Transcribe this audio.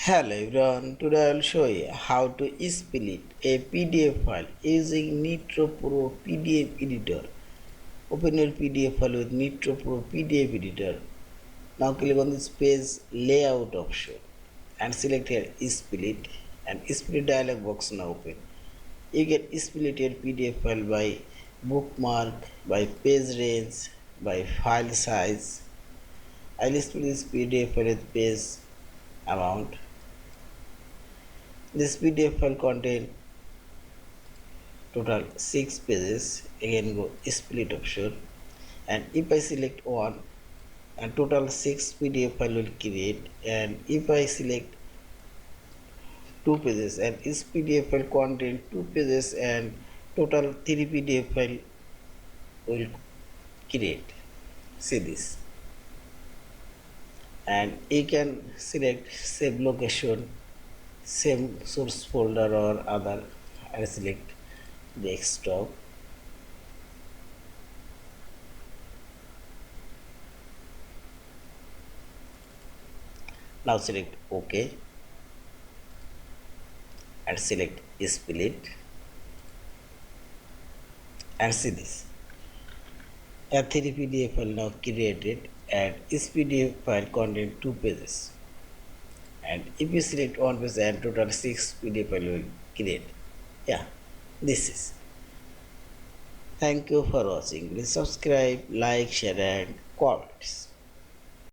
Hello everyone, today I will show you how to split a PDF file using Nitro Pro PDF Editor. Open your PDF file with Nitro Pro PDF Editor. Now click on this page layout option and select here split, and split dialog box now open. You can split your PDF file by bookmark, by page range, by file size. I will split this PDF file with page amount. This PDF file contains total 6 pages. Again go split option, and if I select one, and total 6 PDF file will create, and if I select 2 pages, and this PDF file contain 2 pages and total 3 PDF file will create. See this, and you can select save location, same source folder or other, and select desktop. Now select OK and select split, and see this. A 3 PDF file now created, and this PDF file contains 2 pages. And if you select one page, and total 6 PDF file will create. Yeah, this is. Thank you for watching. Please subscribe, like, share, and comments.